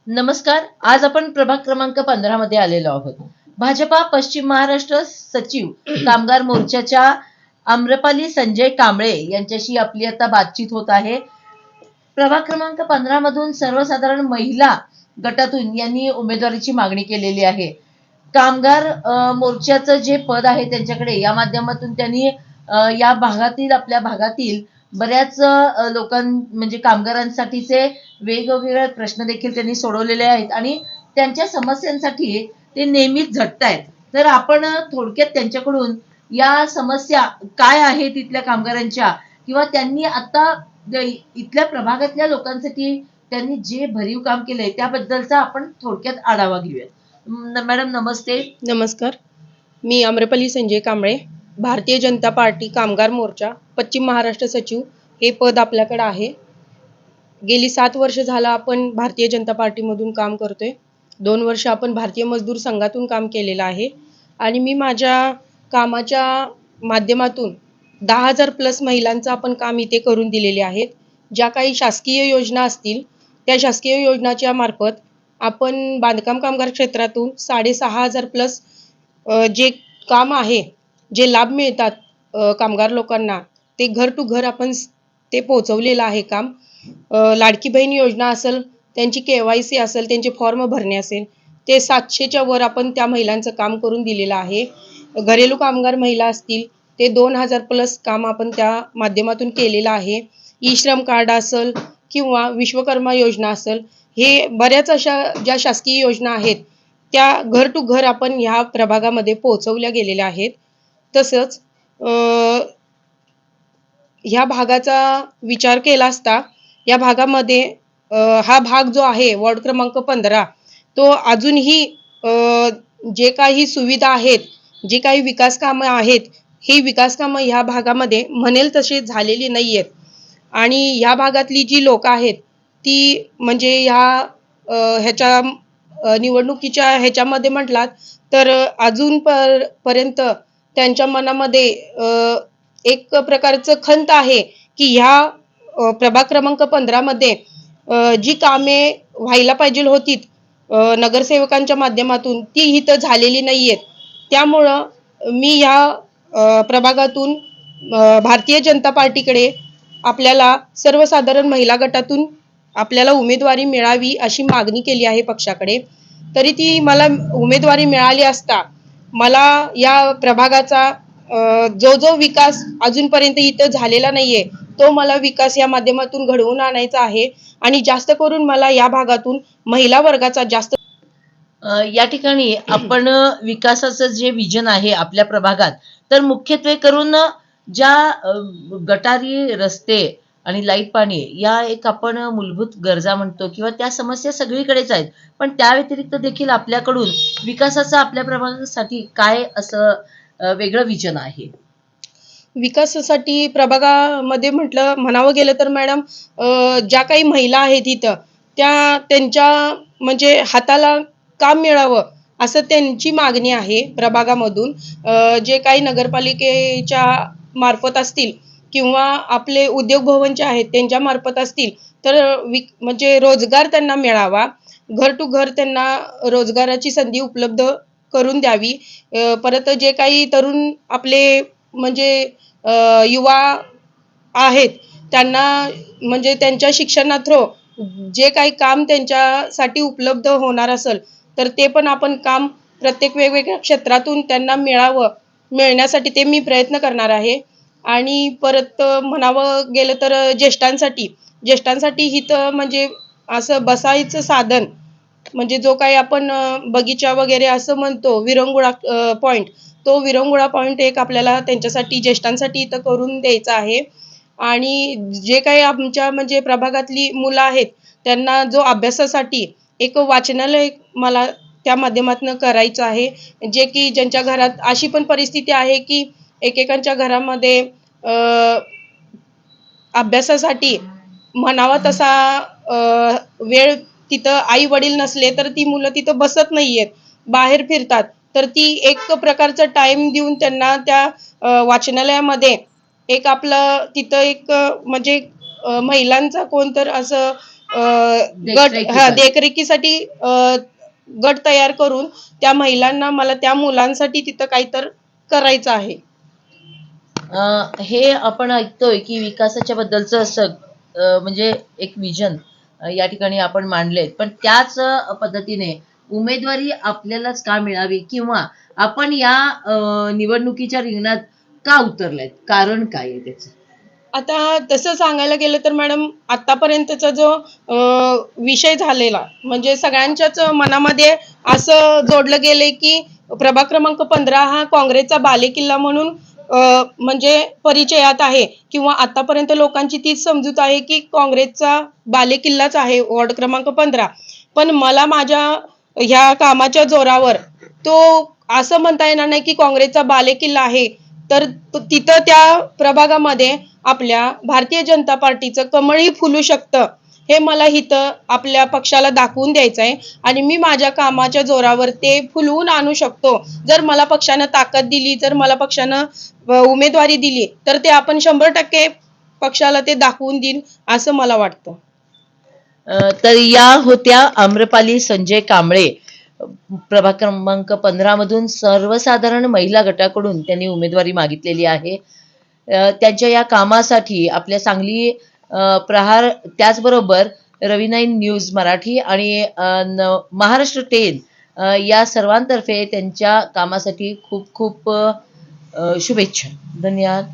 नमस्कार. आज आपण प्रभाग क्रमांक 15 मध्ये आलेलो आहोत. भाजपा पश्चिम महाराष्ट्र सचिव कामगार मोर्चाच्या आम्रपाली संजय कांबळे यांच्याशी आपली आता बातचीत होत आहे. प्रभाग क्रमांक 15 मधून सर्वसाधारण महिला गटातून यांनी उमेदवारीची मागणी केलेली आहे. कामगार मोर्चाचं जे पद आहे त्यांच्याकडे या माध्यमातून त्यांनी या भागातील आपल्या भागातील बऱ्याच लोकां म्हणजे कामगारांसाठीचे वेगवेगळे प्रश्न देखील त्यांनी सोडवलेले आहेत आणि त्यांच्या समस्यांसाठी ते नेहमीच झटतायत. तर आपण थोडक्यात त्यांच्याकडून या समस्या काय आहेत तिथल्या कामगारांच्या किंवा त्यांनी आता इथल्या प्रभागातल्या लोकांसाठी त्यांनी जे भरीव काम केलंय त्याबद्दलचा आपण थोडक्यात आढावा घेऊयात. मॅडम नमस्ते. नमस्कार. मी आम्रपाली संजय कांबळे, भारतीय जनता पार्टी कामगार मोर्चा पश्चिम महाराष्ट्र सचिव हे पद आपल्याकडे आहे. गेली 7 वर्ष झाला आपण भारतीय जनता पार्टीमधून काम करतोय. 2 वर्ष आपण भारतीय मजदूर संघातून काम केलेलं आहे आणि मी माझ्या कामाच्या माध्यमातून 10,000 प्लस महिलांचं आपण काम इथे करून दिलेले आहेत. ज्या काही शासकीय योजना असतील त्या शासकीय योजनाच्या मार्फत आपण बांधकाम कामगार क्षेत्रातून 6,500 प्लस जे काम आहे, जे लाभ मिळतात कामगार लोकांना, ते घर टू घर आपण ते पोहोचवलेलं आहे काम. लाडकी बहीण योजना असेल, त्यांची KYC असेल, त्यांचे फॉर्म भरणे असेल, ते 700च्या वर आपण त्या महिलांचं काम करून दिलेलं आहे. घरेलू कामगार महिला असतील, ते 2,000 प्लस काम आपण त्या माध्यमातून केलेलं आहे. ई-श्रम कार्ड असेल किंवा विश्वकर्मा योजना असेल, हे बऱ्याच अशा ज्या शासकीय योजना आहेत, त्या घर टू घर आपण ह्या प्रभागामध्ये पोहोचवल्या गेलेल्या आहेत. तसंच ह्या भागाचा विचार केला असता या भागामध्ये हा भाग जो आहे वॉर्ड क्रमांक 15 तो अजूनही जे काही सुविधा आहेत, जे काही विकास कामं आहेत, ही विकास कामं ह्या भागामध्ये म्हणेल तशी झालेली नाही आहेत. आणि ह्या भागातली जी लोकं आहेत ती म्हणजे ह्याच्या निवडणुकीच्या ह्याच्यामध्ये म्हटलात तर अजून पर्यंत त्यांच्या मनामध्ये एक प्रकारचं खंत आहे की ह्या प्रभाग क्रमांक 15 मध्ये जी कामे व्हायला पाहिजे होती नगरसेवकांच्या माध्यमातून ती इथं झालेली नाही आहेत. त्यामुळं मी ह्या प्रभागातून भारतीय जनता पार्टीकडे आपल्याला सर्वसाधारण महिला गटातून आपल्याला उमेदवारी मिळावी अशी मागणी केली आहे पक्षाकडे. तरी ती मला उमेदवारी मिळाली असता मला या प्रभागाचा जो विकास अजूनपर्यंत इथं झालेला नाहीये तो मला विकास या माध्यमातून घडवून आणायचा आहे आणि जास्त करून मला या भागातून महिला वर्गाचा जास्त या ठिकाणी आपण विकासाचं जे विजन आहे आपल्या प्रभागात तर मुख्यत्वे करून ज्या गटारी रस्ते आणि लाईट पाणी या एक आपण मूलभूत गरजा म्हणतो किंवा त्या समस्या सगळीकडेच आहेत. पण त्या व्यतिरिक्त देखील आपल्याकडून विकासाचं आपल्या प्रभागासाठी काय असं वेगळं विजन आहे? विकासासाठी प्रभागामध्ये म्हणावं गेलं तर मॅडम ज्या काही महिला आहेत इथं त्यांच्या म्हणजे हाताला काम मिळावं असं त्यांची मागणी आहे प्रभागामधून. जे काही नगरपालिकेच्या मार्फत असतील किंवा आपले उद्योग भवनचे आहेत त्यांच्या मार्फत असतील तर म्हणजे रोजगार त्यांना मिळावा, घर टू घर त्यांना रोजगाराची संधी उपलब्ध करून द्यावी. परत जे काही तरुण आपले म्हणजे युवा आहेत त्यांना म्हणजे त्यांच्या शिक्षणा थ्रू जे काही काम त्यांच्यासाठी उपलब्ध होणार असेल तर ते पण आपण काम प्रत्येक वेगवेगळ्या क्षेत्रातून त्यांना मिळण्यासाठी ते मी प्रयत्न करणार आहे. आणि परत म्हणावं गेलं तर ज्येष्ठांसाठी इथं म्हणजे असं बसायचं साधन म्हणजे जो काही आपण बगीचा वगैरे असं म्हणतो विरंगुळा पॉइंट, तो विरंगुळा पॉइंट एक आपल्याला त्यांच्यासाठी ज्येष्ठांसाठी इथं करून द्यायचा आहे. आणि जे काही आमच्या म्हणजे प्रभागातली मुलं आहेत त्यांना जो अभ्यासासाठी एक वाचनालय मला त्या माध्यमातून करायचं आहे. जे की ज्यांच्या घरात अशी पण परिस्थिती आहे की एकेकांच्या घरामध्ये अभ्यासासाठी म्हणावा तसा वेळ तिथं आई वडील नसले तर ती मुलं तिथं बसत नाहीयेत, बाहेर फिरतात. तर ती एक प्रकारचा टाइम देऊन त्यांना त्या वाचनालयामध्ये एक आपलं तिथं एक म्हणजे महिलांचा कोणतर असं गट देखरेखीसाठी गट तयार करून त्या महिलांना मला त्या मुलांसाठी तिथं काहीतरी करायचं आहे. हे आपण ऐकतोय की विकासाच्या बद्दलचं म्हणजे एक विजन या ठिकाणी आपण मांडलेत, पण त्याच पद्धतीने उमेदवारी आपल्यालाच का मिळावी, किंवा आपण या निवडणुकीच्या रिंगणात का उतरलेत, कारण काय आहे त्याचं? आता तसं सांगायला गेलं तर मॅडम, आतापर्यंतचा जो विषय झालेला म्हणजे सगळ्यांच्याच मनामध्ये असं जोडलं गेले की प्रभाग क्रमांक 15 हा काँग्रेसचा बालेकिल्ला म्हणून म्हणजे परिचयात आहे, किंवा आतापर्यंत लोकांची तीच समजूत आहे की काँग्रेसचा बालेकिल्लाच आहे वॉर्ड क्रमांक 15. पण मला माझ्या ह्या कामाच्या जोरावर तो असं म्हणता येणार नाही की काँग्रेसचा बालेकिल्ला आहे, तर तिथं त्या प्रभागामध्ये आपल्या भारतीय जनता पार्टीचं कमळही फुलू शकतं, हे मला इथं आपल्या पक्षाला दाखवून द्यायचं आहे. आणि मी माझ्या कामाच्या जोरावर ते फुलवून आणू शकतो. जर मला पक्षानं ताकद दिली, जर मला पक्षानं उमेदवारी दिली, तर ते आपण 100% पक्षाला ते दाखवून देईन असं मला वाटतं. तर या होत्या आम्रपाली संजय कांबळे, प्रभाग क्रमांक 15 मधून सर्वसाधारण महिला गटाकडून त्यांनी उमेदवारी मागितलेली आहे. त्यांच्या या कामासाठी आपल्या सांगली प्रहार, त्याचबरोबर रवी9 न्यूज मराठी आणि महाराष्ट्र 10 या सर्वांतर्फे त्यांच्या कामासाठी खूप खूप शुभेच्छा. धन्यवाद.